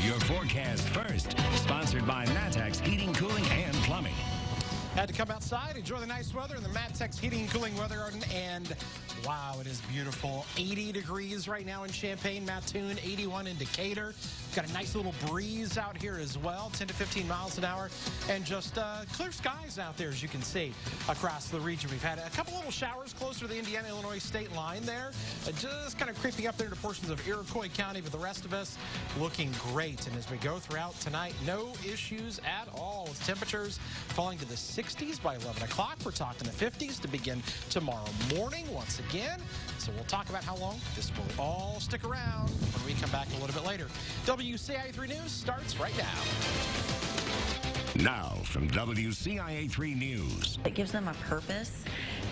your forecast first. Sponsored by Matex Heating, Cooling, and Plumbing. Had to come outside, enjoy the nice weather in the Matex Heating and Cooling Weather Garden, and wow, it is beautiful. 80 degrees right now in Champaign, Mattoon, 81 in Decatur. Got a nice little breeze out here as well, 10 to 15 miles an hour, and just clear skies out there, as you can see, across the region. We've had a couple little showers closer to the Indiana-Illinois state line there, just kind of creeping up there to portions of Iroquois County, but the rest of us looking great. And as we go throughout tonight, no issues at all with temperatures falling to the 60s by 11 o'clock. We're talking the 50s to begin tomorrow morning once again. So we'll talk about how long this will all stick around when we come back a little bit later. WCIA 3 News starts right now. Now from WCIA 3 News. It gives them a purpose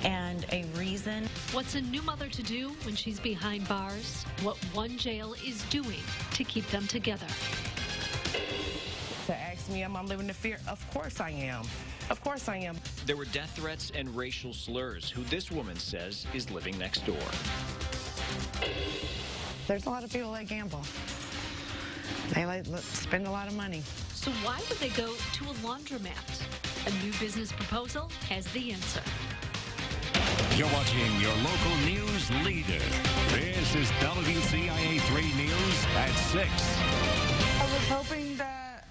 and a reason. What's a new mother to do when she's behind bars? What one jail is doing to keep them together. To ask me, am I living in fear? Of course I am. Of course I am. There were death threats and racial slurs, who this woman says is living next door. There's a lot of people that gamble. They spend a lot of money. So why would they go to a laundromat? A new business proposal has the answer. You're watching your local news leader. This is WCIA 3 News at 6. I was hoping that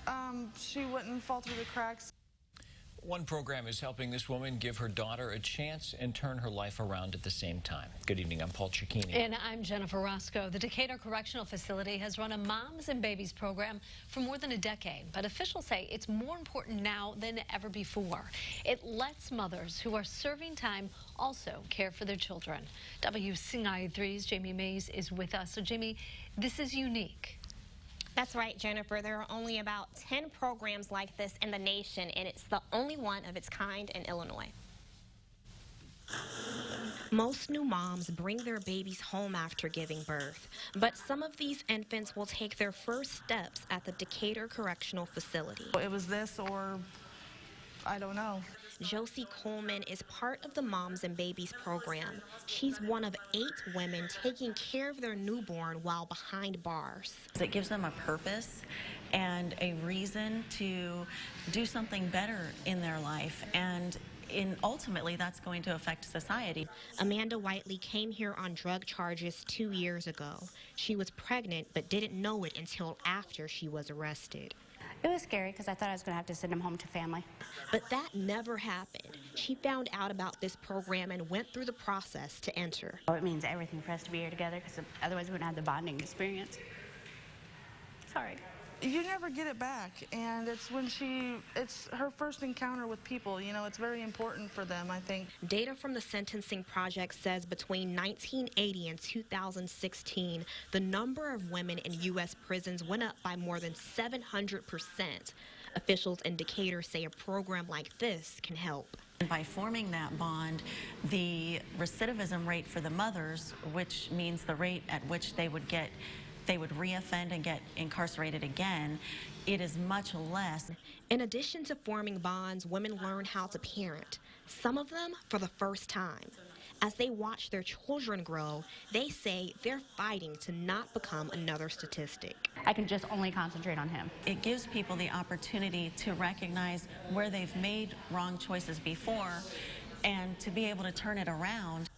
she wouldn't fall through the cracks. One program is helping this woman give her daughter a chance and turn her life around at the same time. Good evening, I'm Paul Cicchini. And I'm Jennifer Roscoe. The Decatur Correctional Facility has run a Moms and Babies program for more than a decade, but officials say it's more important now than ever before. It lets mothers who are serving time also care for their children. WCIA 3's Jamie Mays is with us. So Jamie, this is unique. That's right, Jennifer. There are only about 10 programs like this in the nation, and it's the only one of its kind in Illinois. Most new moms bring their babies home after giving birth, but some of these infants will take their first steps at the Decatur Correctional Facility. It was this or I don't know. Josie Coleman is part of the Moms and Babies program. She's one of 8 women taking care of their newborn while behind bars. It gives them a purpose and a reason to do something better in their life, and ultimately that's going to affect society. Amanda Whiteley came here on drug charges 2 years ago. She was pregnant but didn't know it until after she was arrested. It was scary because I thought I was going to have to send him home to family. But that never happened. She found out about this program and went through the process to enter. It means everything for us to be here together because otherwise we wouldn't have the bonding experience. Sorry. You never get it back, and it's her first encounter with people. You know, it's very important for them, I think. Data from the Sentencing Project says between 1980 and 2016, the number of women in U.S. prisons went up by more than 700%. Officials in Decatur say a program like this can help. And by forming that bond, the recidivism rate for the mothers, which means the rate at which they would reoffend and get incarcerated again, it is much less. In addition to forming bonds, women learn how to parent, some of them for the first time. As they watch their children grow, they say they're fighting to not become another statistic. I can just only concentrate on him. It gives people the opportunity to recognize where they've made wrong choices before and to be able to turn it around.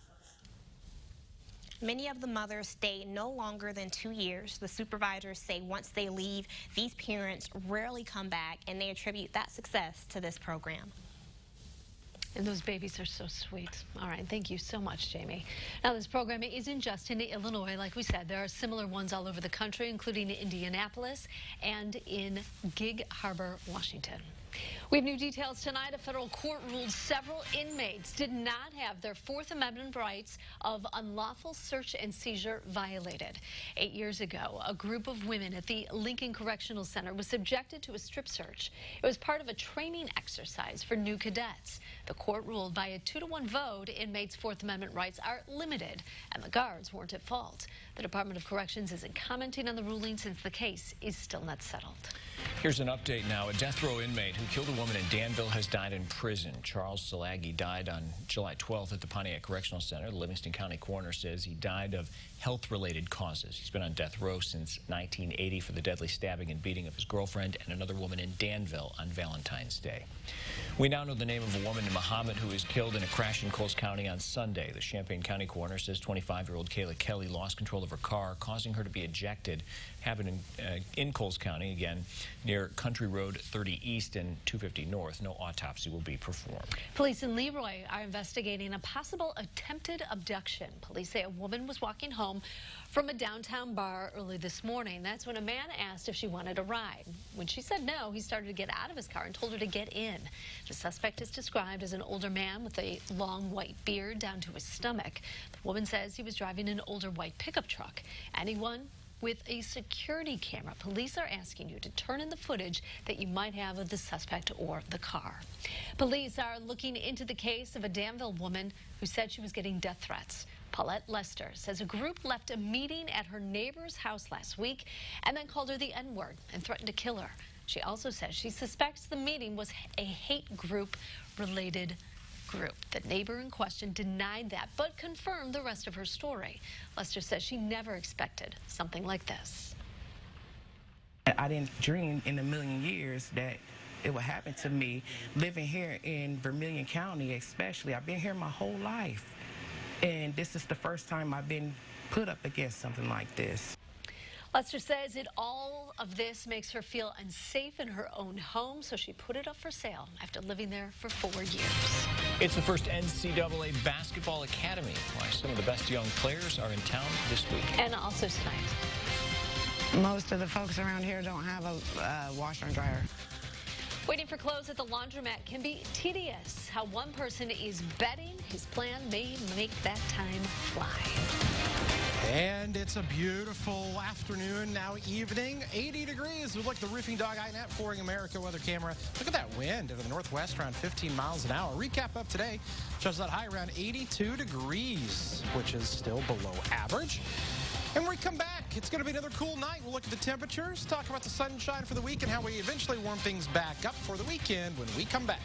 Many of the mothers stay no longer than 2 years. The supervisors say once they leave, these parents rarely come back, and they attribute that success to this program. And those babies are so sweet. All right, thank you so much, Jamie. Now, this program isn't just in Illinois. Like we said, there are similar ones all over the country, including in Indianapolis and in Gig Harbor, Washington. We have new details tonight. A federal court ruled several inmates did not have their Fourth Amendment rights of unlawful search and seizure violated. 8 years ago, a group of women at the Lincoln Correctional Center was subjected to a strip search. It was part of a training exercise for new cadets. The court ruled by a 2-to-1 vote, inmates' Fourth Amendment rights are limited, and the guards weren't at fault. The Department of Corrections isn't commenting on the ruling since the case is still not settled. Here's an update now. A death row inmate who killed a woman in Danville has died in prison. Charles Salagi died on July 12th at the Pontiac Correctional Center. The Livingston County coroner says he died of health-related causes. He's been on death row since 1980 for the deadly stabbing and beating of his girlfriend and another woman in Danville on Valentine's Day. We now know the name of a woman in Mahomet who was killed in a crash in Coles County on Sunday. The Champaign County coroner says 25-year-old Kayla Kelly lost control of her car, causing her to be ejected. Happened in Coles County, again, near Country Road 30 East and 250 North. No autopsy will be performed. Police in Leroy are investigating a possible attempted abduction. Police say a woman was walking home from a downtown bar early this morning. That's when a man asked if she wanted a ride. When she said no, he started to get out of his car and told her to get in. The suspect is described as an older man with a long white beard down to his stomach. The woman says he was driving an older white pickup truck. Anyone with a security camera, police are asking you to turn in the footage that you might have of the suspect or the car. Police are looking into the case of a Danville woman who said she was getting death threats. Paulette Lester says a group left a meeting at her neighbor's house last week and then called her the N-word and threatened to kill her. She also says she suspects the meeting was a hate group-related group. The neighbor in question denied that, but confirmed the rest of her story. Lester says she never expected something like this. I didn't dream in a million years that it would happen to me. Living here in Vermilion County especially, I've been here my whole life. And this is the first time I've been put up against something like this. Lester says all of this makes her feel unsafe in her own home, so she put it up for sale after living there for 4 years. It's the first NCAA Basketball Academy. Why some of the best young players are in town this week. And also tonight. Most of the folks around here don't have a washer and dryer. Waiting for clothes at the laundromat can be tedious. How one person is betting his plan may make that time fly. And it's a beautiful afternoon, now evening. 80 degrees. We look at the Roofing Dog iNet Flooring America weather camera. Look at that wind into the northwest around 15 miles an hour. Recap of today shows that high around 82 degrees, which is still below average. And when we come back, it's going to be another cool night. We'll look at the temperatures, talk about the sunshine for the week, and how we eventually warm things back up for the weekend when we come back.